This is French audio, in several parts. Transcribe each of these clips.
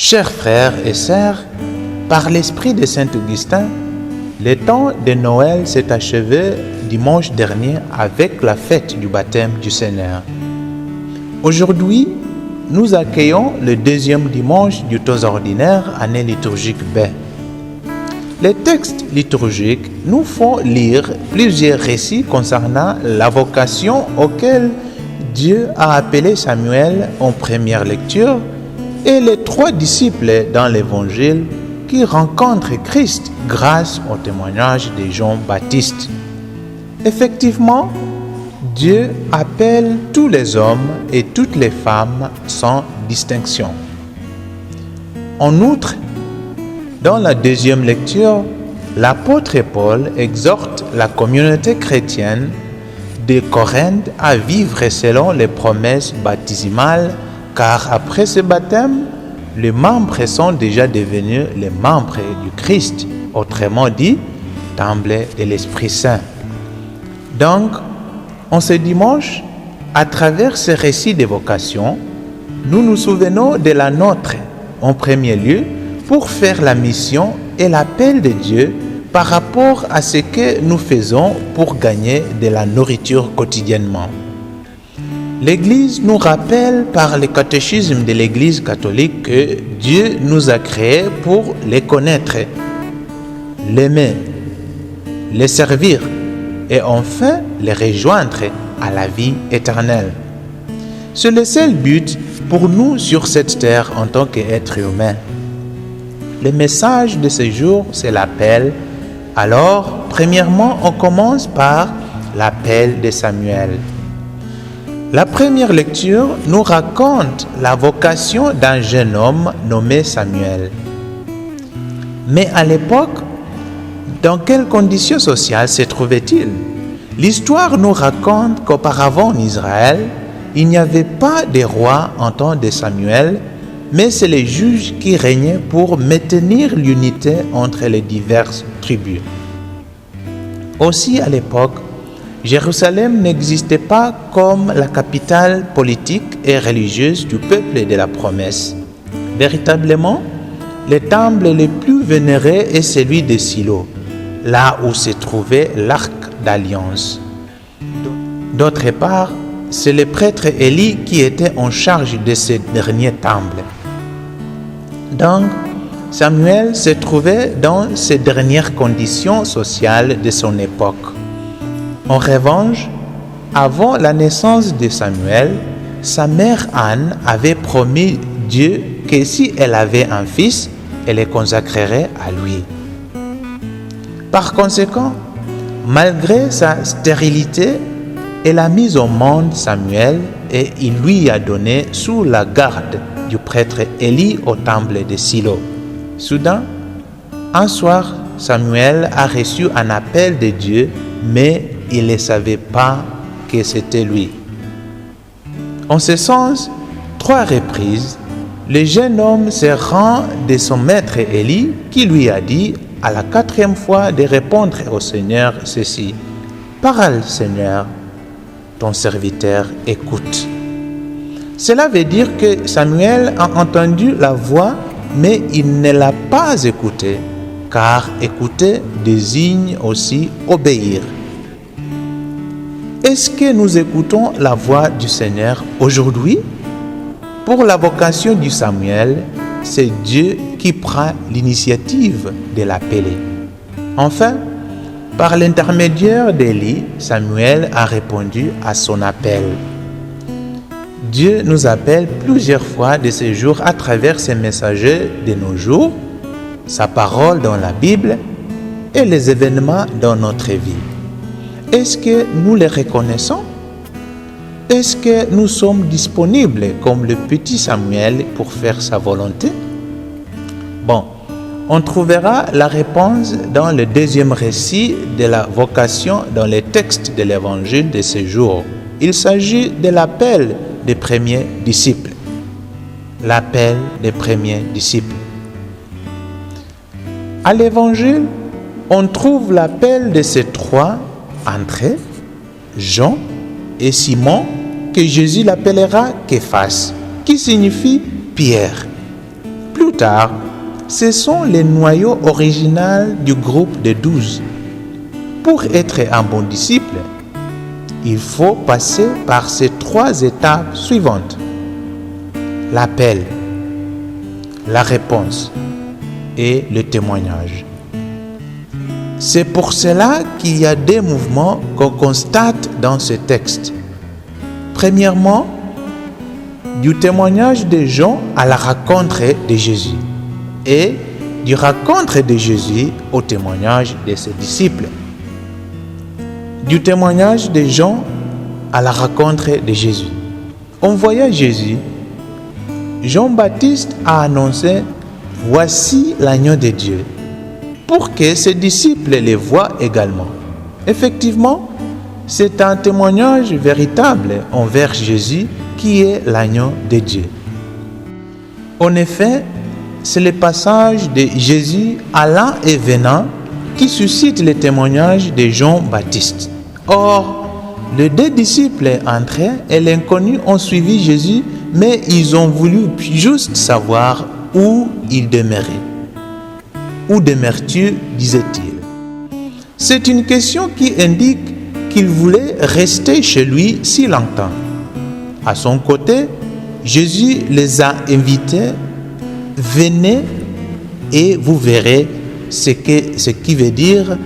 Chers frères et sœurs, par l'esprit de Saint Augustin, le temps de Noël s'est achevé dimanche dernier avec la fête du baptême du Seigneur. Aujourd'hui, nous accueillons le deuxième dimanche du temps ordinaire, année liturgique B. Les textes liturgiques nous font lire plusieurs récits concernant la vocation auquel Dieu a appelé Samuel en première lecture et les 3 disciples dans l'Évangile qui rencontrent Christ grâce au témoignage de Jean-Baptiste. Effectivement, Dieu appelle tous les hommes et toutes les femmes sans distinction. En outre, dans la deuxième lecture, l'apôtre Paul exhorte la communauté chrétienne de Corinthe à vivre selon les promesses baptismales, car après ce baptême, les membres sont déjà devenus les membres du Christ, autrement dit, temple de l'Esprit Saint. Donc, en ce dimanche, à travers ce récit d'évocation, nous nous souvenons de la nôtre en premier lieu pour faire la mission et l'appel de Dieu par rapport à ce que nous faisons pour gagner de la nourriture quotidiennement. L'Église nous rappelle par le catéchisme de l'Église catholique que Dieu nous a créés pour les connaître, l'aimer, les servir et enfin les rejoindre à la vie éternelle. C'est le seul but pour nous sur cette terre en tant qu'êtres humains. Le message de ce jour, c'est l'appel. Alors, premièrement, on commence par l'appel de Samuel. La première lecture nous raconte la vocation d'un jeune homme nommé Samuel. Mais à l'époque, dans quelles conditions sociales se trouvait-il? L'histoire nous raconte qu'auparavant en Israël, il n'y avait pas de roi en temps de Samuel, mais c'est les juges qui régnaient pour maintenir l'unité entre les diverses tribus. Aussi à l'époque, Jérusalem n'existait pas comme la capitale politique et religieuse du peuple de la promesse. Véritablement, le temple le plus vénéré est celui de Silo, là où se trouvait l'arc d'alliance. D'autre part, c'est le prêtre Élie qui était en charge de ce dernier temple. Donc, Samuel se trouvait dans ces dernières conditions sociales de son époque. En revanche, avant la naissance de Samuel, sa mère Anne avait promis Dieu que si elle avait un fils, elle le consacrerait à lui. Par conséquent, malgré sa stérilité, elle a mis au monde Samuel et il lui a donné sous la garde du prêtre Élie au temple de Silo. Soudain, un soir, Samuel a reçu un appel de Dieu, mais il ne savait pas que c'était lui. En ce sens, 3 reprises, le jeune homme se rend de son maître Élie qui lui a dit à la 4e fois de répondre au Seigneur ceci: « Parle, Seigneur, ton serviteur écoute. » Cela veut dire que Samuel a entendu la voix, mais il ne l'a pas écoutée, car écouter désigne aussi obéir. Est-ce que nous écoutons la voix du Seigneur aujourd'hui? Pour la vocation du Samuel, c'est Dieu qui prend l'initiative de l'appeler. Enfin, par l'intermédiaire d'Élie, Samuel a répondu à son appel. Dieu nous appelle plusieurs fois de ces jours à travers ses messagers de nos jours, sa parole dans la Bible et les événements dans notre vie. Est-ce que nous les reconnaissons? Est-ce que nous sommes disponibles comme le petit Samuel pour faire sa volonté? Bon, on trouvera la réponse dans le deuxième récit de la vocation dans les textes de l'Évangile de ce jour. Il s'agit de l'appel des premiers disciples. L'appel des premiers disciples. À l'Évangile, on trouve l'appel de ces 3 André, Jean et Simon, que Jésus l'appellera Képhas, qui signifie Pierre. plus tard, ce sont les noyaux originaux du groupe de 12. Pour être un bon disciple, il faut passer par ces 3 étapes suivantes: l'appel, la réponse et le témoignage. C'est pour cela qu'il y a des mouvements qu'on constate dans ce texte. Premièrement, du témoignage des gens à la rencontre de Jésus et du rencontre de Jésus au témoignage de ses disciples. Du témoignage des gens à la rencontre de Jésus. En voyant Jésus, Jean-Baptiste a annoncé « Voici l'agneau de Dieu » pour que ses disciples le voient également. Effectivement, c'est un témoignage véritable envers Jésus qui est l'agneau de Dieu. En effet, c'est le passage de Jésus allant et venant qui suscite le témoignage de Jean-Baptiste. Or, les 2 disciples entrés et l'inconnu ont suivi Jésus, mais ils ont voulu juste savoir où il demeurait. Où demeures-tu, disait-il. C'est une question qui indique qu'il voulait rester chez lui si longtemps. À son côté, Jésus les a invités, venez et vous verrez ce qui veut dire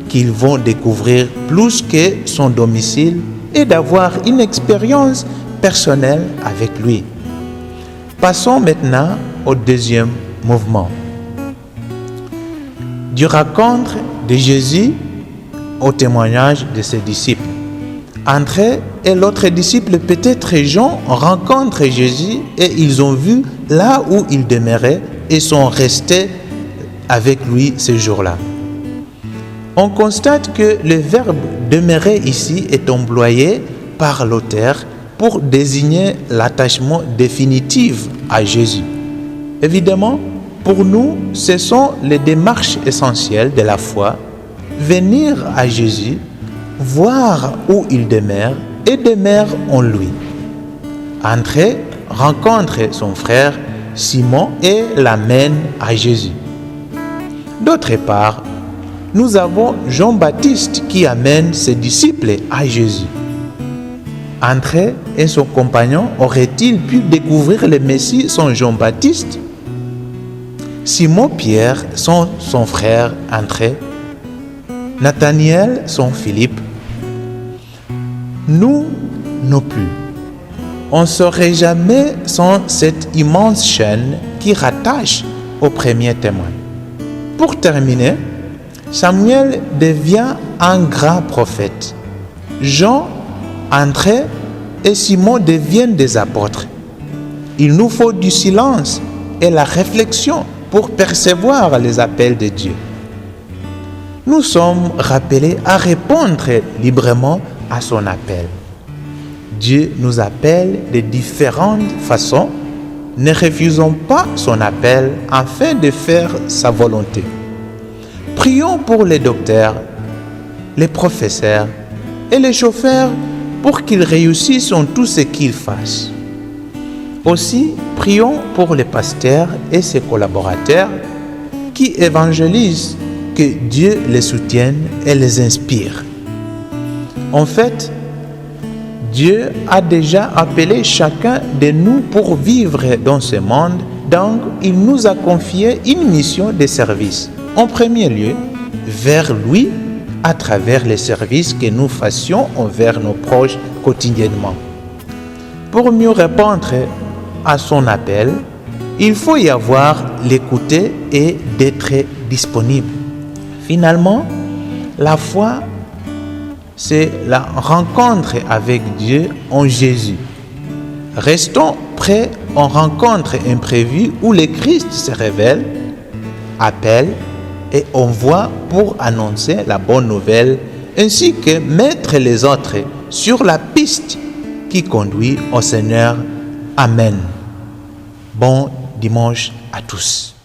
qu'ils vont découvrir plus que son domicile et d'avoir une expérience personnelle avec lui. Passons maintenant au deuxième mouvement. Du rencontre de Jésus au témoignage de ses disciples. André et l'autre disciple, peut-être Jean, rencontrent Jésus et ils ont vu là où il demeurait et sont restés avec lui ce jour-là. On constate que le verbe « demeurer » ici est employé par l'auteur pour désigner l'attachement définitif à Jésus. Évidemment, pour nous, ce sont les démarches essentielles de la foi: venir à Jésus, voir où il demeure et demeure en lui. André rencontre son frère Simon et l'amène à Jésus. D'autre part, nous avons Jean-Baptiste qui amène ses disciples à Jésus. André et son compagnon auraient-ils pu découvrir le Messie sans Jean-Baptiste? Simon-Pierre sans son frère André, Nathaniel sans Philippe. Nous non plus. On ne saurait jamais sans cette immense chaîne qui rattache au premier témoin. Pour terminer, Samuel devient un grand prophète. Jean, André et Simon deviennent des apôtres. Il nous faut du silence et la réflexion pour percevoir les appels de Dieu. Nous sommes rappelés à répondre librement à son appel. Dieu nous appelle de différentes façons. Ne refusons pas son appel afin de faire sa volonté. Prions pour les docteurs, les professeurs et les chauffeurs pour qu'ils réussissent en tout ce qu'ils fassent. Aussi, prions pour les pasteurs et ses collaborateurs qui évangélisent, que Dieu les soutienne et les inspire. En fait, Dieu a déjà appelé chacun de nous pour vivre dans ce monde, donc il nous a confié une mission de service. En premier lieu, vers lui, à travers les services que nous fassions envers nos proches quotidiennement. Pour mieux répondre à son appel, il faut y avoir l'écouter et d'être disponible. Finalement, la foi, c'est la rencontre avec Dieu en Jésus. Restons prêts en rencontre imprévue où le Christ se révèle, appelle et envoie pour annoncer la bonne nouvelle, ainsi que mettre les autres sur la piste qui conduit au Seigneur. Amen. Bon dimanche à tous.